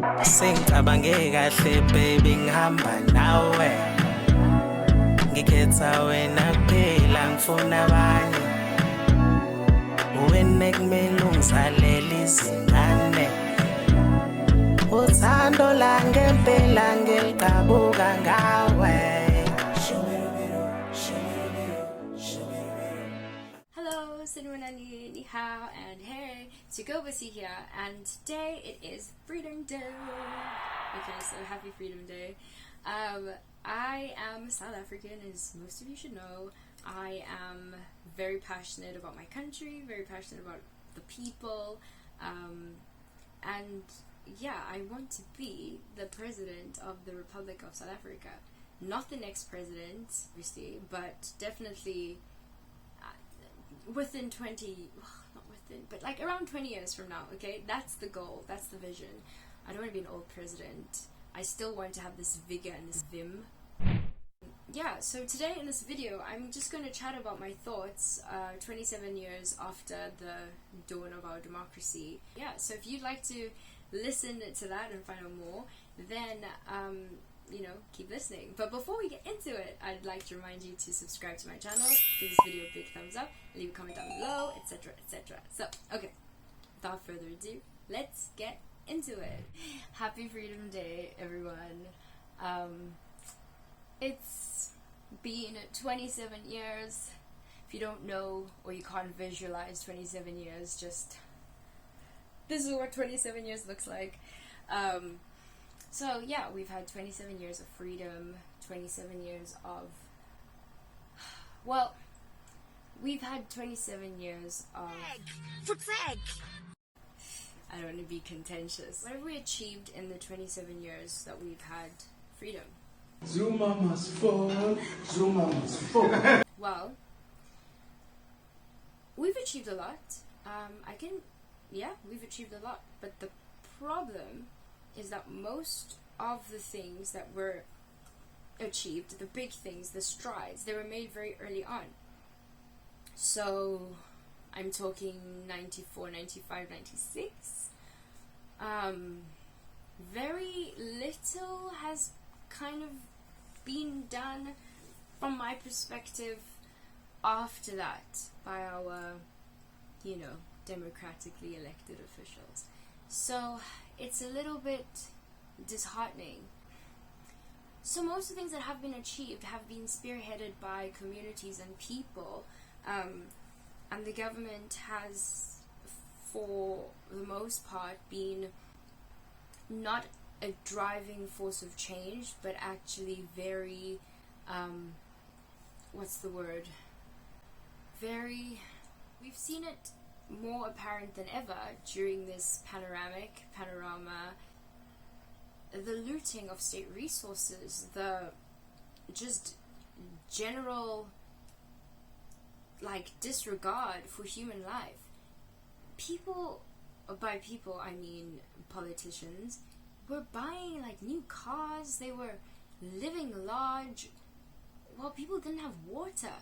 Sengicabange kahle baby ngihamba nawe ngikhetha wena kuphela ngifuna abanye wena kumele ungizalele izingane uthando langempela ngeliqhabuka ngawe. Hello, Skinn'e, ni hao, and hey, to go Busi here, and today it is Freedom Day. Okay, so happy Freedom Day. I am South African, as most of you should know. I am very passionate about my country, very passionate about the people, and yeah, I want to be the president of the Republic of South Africa. Not the next president, obviously, but definitely within 20, not within, but like around 20 years from now, okay? That's the goal, that's the vision. I don't want to be an old president. I still want to have this vigor and this vim. Yeah, so today in this video, I'm just going to chat about my thoughts 27 years after the dawn of our democracy. Yeah, so if you'd like to listen to that and find out more, then you know, keep listening. But before we get into it, I'd like to remind you to subscribe to my channel, give this video a big thumbs up, leave a comment down below, etc, etc. So, okay, without further ado, let's get into it. Happy Freedom Day, everyone. It's been 27 years. If you don't know or you can't visualize 27 years, just this is what 27 years looks like. So yeah, we've had 27 years of freedom, 27 years of, well, we've had 27 years of, I don't want to be contentious. What have we achieved in the 27 years that we've had freedom? Zuma must fall, Zuma must fall. Well, we've achieved a lot. We've achieved a lot, but the problem is that most of the things that were achieved, the big things, the strides, they were made very early on. So I'm talking 94, 95, 96. Very little has kind of been done from my perspective after that by our, you know, democratically elected officials. So it's a little bit disheartening. So most of the things that have been achieved have been spearheaded by communities and people, and the government has, for the most part, been not a driving force of change, but actually very, we've seen it more apparent than ever during this panorama, the looting of state resources, the just general disregard for human life. People, by people I mean politicians, were buying new cars, they were living large while people didn't have water.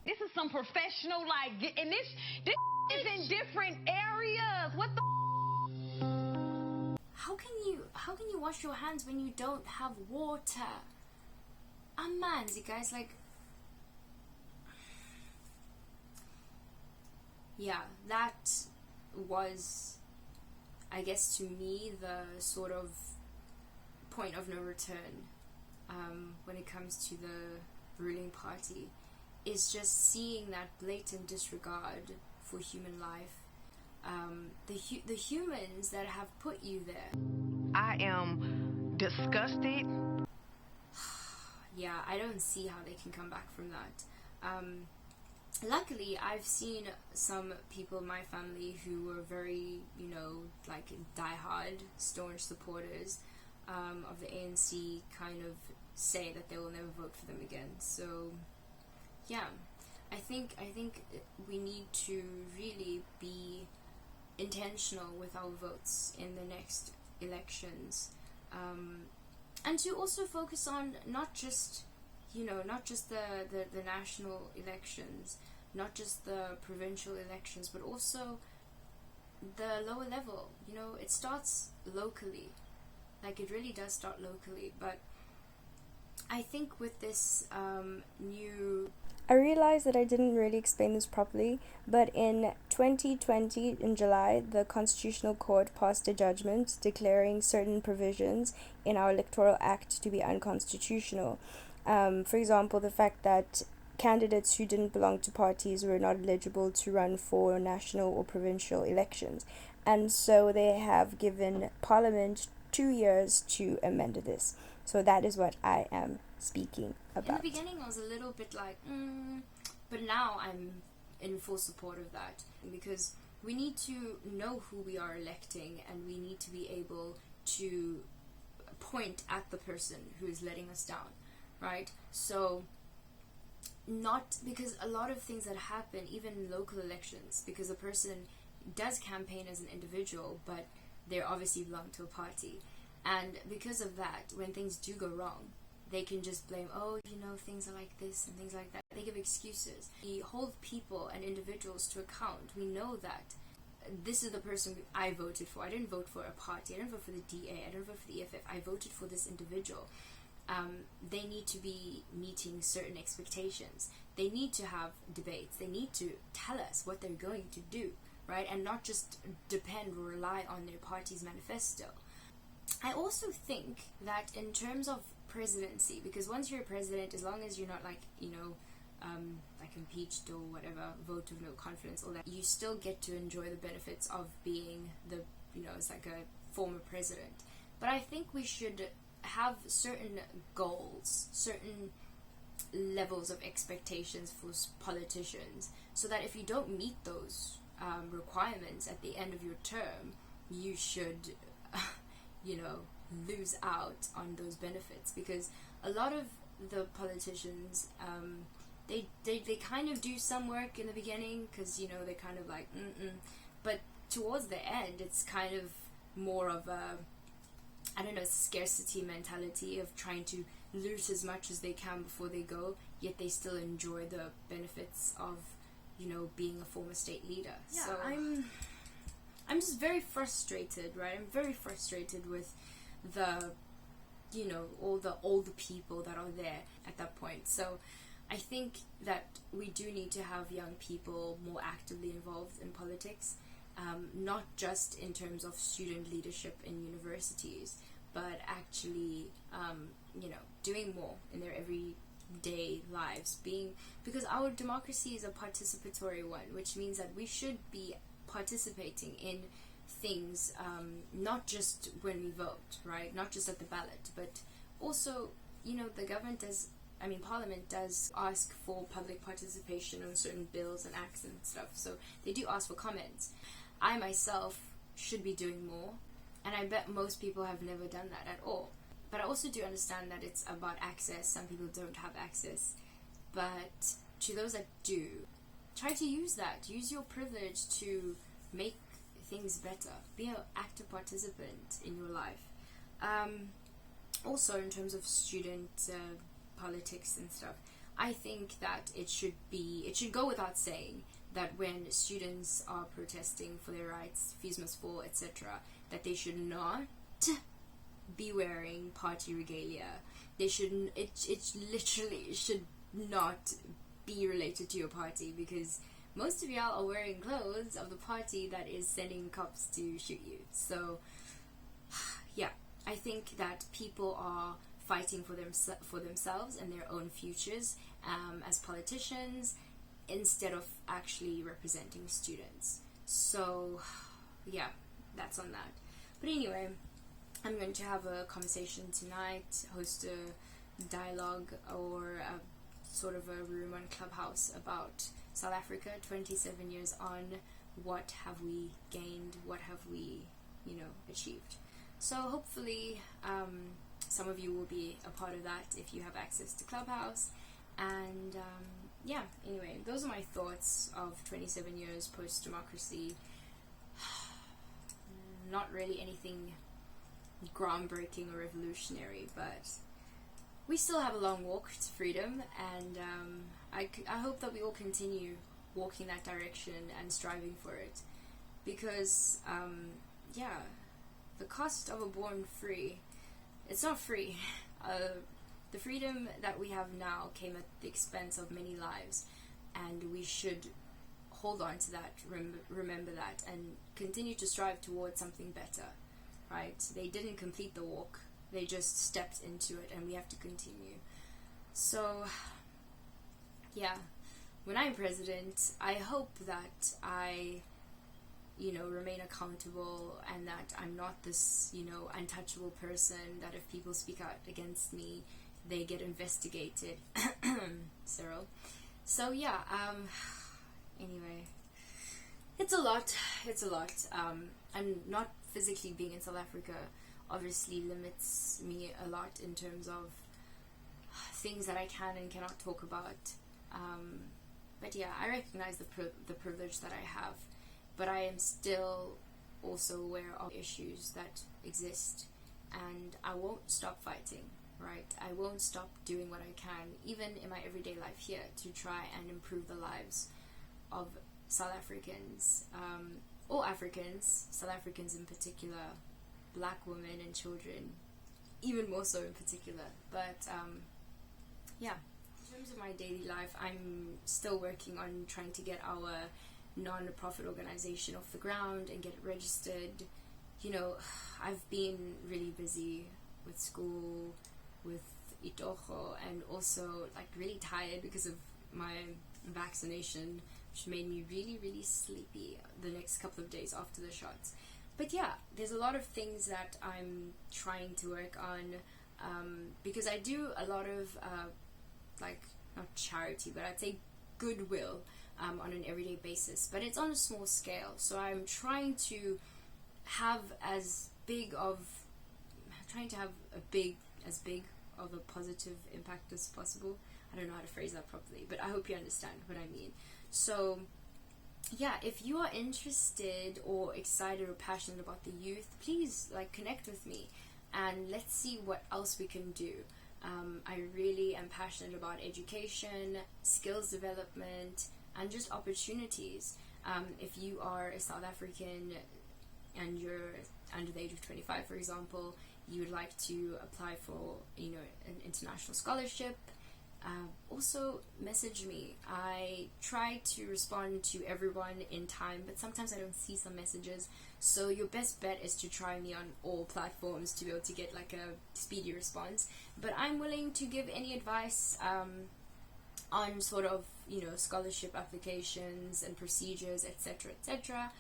This is some professional, and this is in different areas. What the? How can you wash your hands when you don't have water? Amanzi, guys, yeah, that was, I guess, to me, the sort of point of no return when it comes to the ruling party, is just seeing that blatant disregard for human life. The humans that have put you there. I am disgusted. Yeah, I don't see how they can come back from that. Luckily, I've seen some people in my family who were very, diehard, staunch supporters of the ANC kind of say that they will never vote for them again. So, yeah, I think we need to really be intentional with our votes in the next elections, and to also focus on not just the national elections, not just the provincial elections, but also the lower level. It starts locally. Like, it really does start locally. But I think with this new... I realized that I didn't really explain this properly, but in 2020, in July, the Constitutional Court passed a judgment declaring certain provisions in our Electoral Act to be unconstitutional. For example, the fact that candidates who didn't belong to parties were not eligible to run for national or provincial elections. And so they have given Parliament 2 years to amend this. So that is what I am speaking about. In the beginning, I was a little bit like, but now I'm in full support of that, because we need to know who we are electing, and we need to be able to point at the person who is letting us down, right? So, not because a lot of things that happen, even in local elections, because a person does campaign as an individual, but they obviously belong to a party. And because of that, when things do go wrong, they can just blame, oh, you know, things are like this and things like that. They give excuses. We hold people and individuals to account. We know that this is the person I voted for. I didn't vote for a party. I didn't vote for the DA. I didn't vote for the EFF. I voted for this individual. They need to be meeting certain expectations. They need to have debates. They need to tell us what they're going to do, right? And not just depend or rely on their party's manifesto. I also think that in terms of presidency, because once you're a president, as long as you're not like, you know, like impeached or whatever, vote of no confidence, all that, you still get to enjoy the benefits of being the, you know, it's like a former president. But I think we should have certain goals, certain levels of expectations for politicians, so that if you don't meet those requirements at the end of your term, you should you know, lose out on those benefits. Because a lot of the politicians, they kind of do some work in the beginning, because, you know, they're kind of like, but towards the end, it's kind of more of a, I don't know, scarcity mentality of trying to loot as much as they can before they go, yet they still enjoy the benefits of, you know, being a former state leader. Yeah, so I'm just very frustrated, right? I'm very frustrated with the, you know, all the older people that are there at that point. So I think that we do need to have young people more actively involved in politics, not just in terms of student leadership in universities, but actually, you know, doing more in their everyday lives, because our democracy is a participatory one, which means that we should be participating in things, not just when we vote, right? Not just at the ballot, but also, you know, Parliament does ask for public participation on certain bills and acts and stuff, so they do ask for comments. I myself should be doing more, and I bet most people have never done that at all. But I also do understand that it's about access. Some people don't have access, but to those that do, try to use that. Use your privilege to make things better. Be an active participant in your life. Also, in terms of student politics and stuff, I think that it should go without saying that when students are protesting for their rights, fees must fall, etc., that they should not be wearing party regalia. They shouldn't. It literally should not be related to your party, because most of y'all are wearing clothes of the party that is sending cops to shoot you. So, yeah, I think that people are fighting for themselves and their own futures as politicians, instead of actually representing students. So, yeah, that's on that. But anyway, I'm going to have a conversation tonight, host a dialogue or a sort of a room on Clubhouse about South Africa 27 years on. What have we gained? What have we, achieved? So hopefully some of you will be a part of that if you have access to Clubhouse. And yeah, anyway, those are my thoughts of 27 years post-democracy. Not really anything groundbreaking or revolutionary, but we still have a long walk to freedom, and I hope that we all continue walking that direction and striving for it, because yeah, the cost of a born free it's not free. The freedom that we have now came at the expense of many lives, and we should hold on to that, remember that, and continue to strive towards something better, right? They didn't complete the walk, they just stepped into it, and we have to continue. So yeah, when I'm president, I hope that I, remain accountable, and that I'm not this, untouchable person that if people speak out against me, they get investigated. Cyril. So yeah, anyway, it's a lot. And not physically being in South Africa obviously limits me a lot in terms of things that I can and cannot talk about. But yeah, I recognize the privilege that I have, but I am still also aware of issues that exist, and I won't stop fighting, right? I won't stop doing what I can, even in my everyday life here, to try and improve the lives of South Africans, all Africans, South Africans in particular, black women and children, even more so in particular. But yeah, in terms of my daily life, I'm still working on trying to get our non-profit organization off the ground and get it registered. I've been really busy with school, with Itoho, and also like really tired because of my vaccination, which made me really, really sleepy the next couple of days after the shots. But yeah, there's a lot of things that I'm trying to work on, because I do a lot of like, not charity, but I'd say goodwill on an everyday basis, but it's on a small scale. So I'm trying to have as big of a positive impact as possible. I don't know how to phrase that properly, but I hope you understand what I mean. So yeah, if you are interested or excited or passionate about the youth, please connect with me and let's see what else we can do. I really am passionate about education, skills development, and just opportunities. If you are a South African and you're under the age of 25, for example, you would like to apply for an international scholarship, also message me. I try to respond to everyone in time, but sometimes I don't see some messages, so your best bet is to try me on all platforms to be able to get a speedy response. But I'm willing to give any advice on sort of scholarship applications and procedures, etc., etc.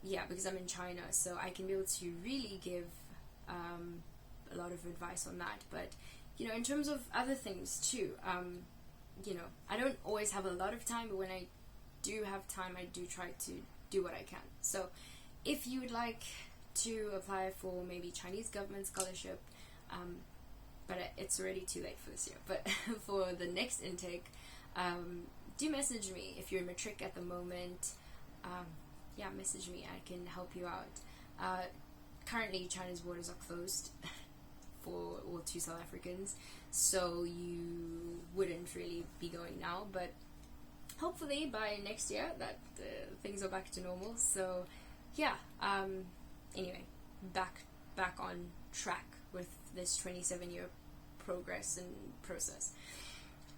Yeah, because I'm in China, so I can be able to really give a lot of advice on that. But in terms of other things too, I don't always have a lot of time, but when I do have time, I do try to do what I can. So if you would like to apply for maybe Chinese government scholarship, but it's already too late for this year, but for the next intake, do message me. If you're in matric at the moment, yeah, message me. I can help you out. Currently China's borders are closed to South Africans, so you wouldn't really be going now, but hopefully by next year that things are back to normal. So yeah, anyway, back on track with this 27-year progress and process.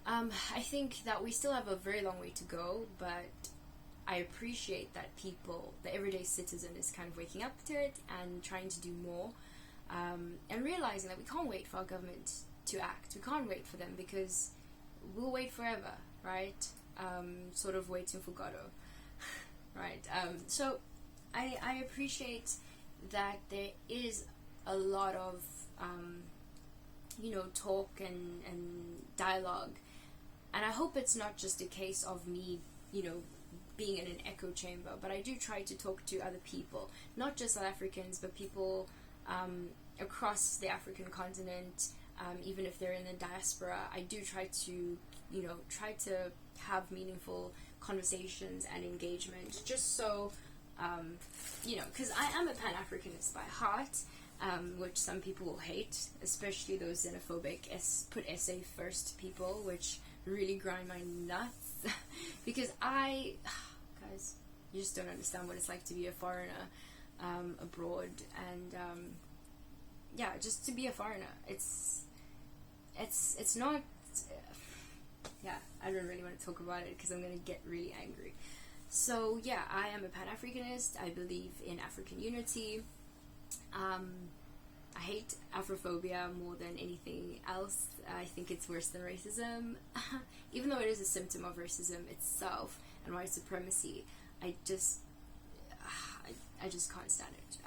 I think that we still have a very long way to go, but I appreciate that people, the everyday citizen, is kind of waking up to it and trying to do more, and realizing that we can't wait for our government to act. We can't wait for them because we'll wait forever, right? Sort of waiting for Godot, right? So I appreciate that there is a lot of talk and dialogue, and I hope it's not just a case of me being in an echo chamber, but I do try to talk to other people, not just South Africans, but people across the African continent, even if they're in the diaspora. I do try to have meaningful conversations and engagement, just so because I am a Pan-Africanist by heart, which some people will hate, especially those xenophobic put SA first people, which really grind my nuts because guys, you just don't understand what it's like to be a foreigner abroad. And yeah, just to be a foreigner. It's not. Yeah, I don't really want to talk about it because I'm gonna get really angry. So yeah, I am a Pan-Africanist. I believe in African unity. I hate Afrophobia more than anything else. I think it's worse than racism. Even though it is a symptom of racism itself and white supremacy, I just can't stand it.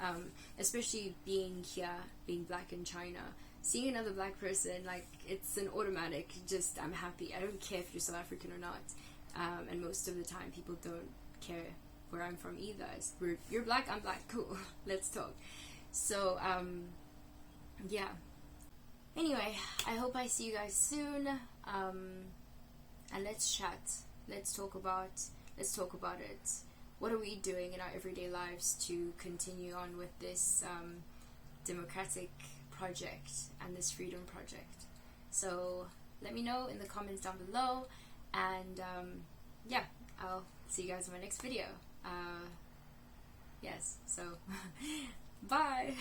Especially being here, being black in China, seeing another black person, like, it's an automatic, just, I'm happy. I don't care if you're South African or not. And most of the time people don't care where I'm from either. You're black, I'm black, cool, let's talk. So yeah, anyway, I hope I see you guys soon, and let's chat, let's talk about it. What are we doing in our everyday lives to continue on with this democratic project and this freedom project? So let me know in the comments down below, and yeah, I'll see you guys in my next video. Yes, so bye.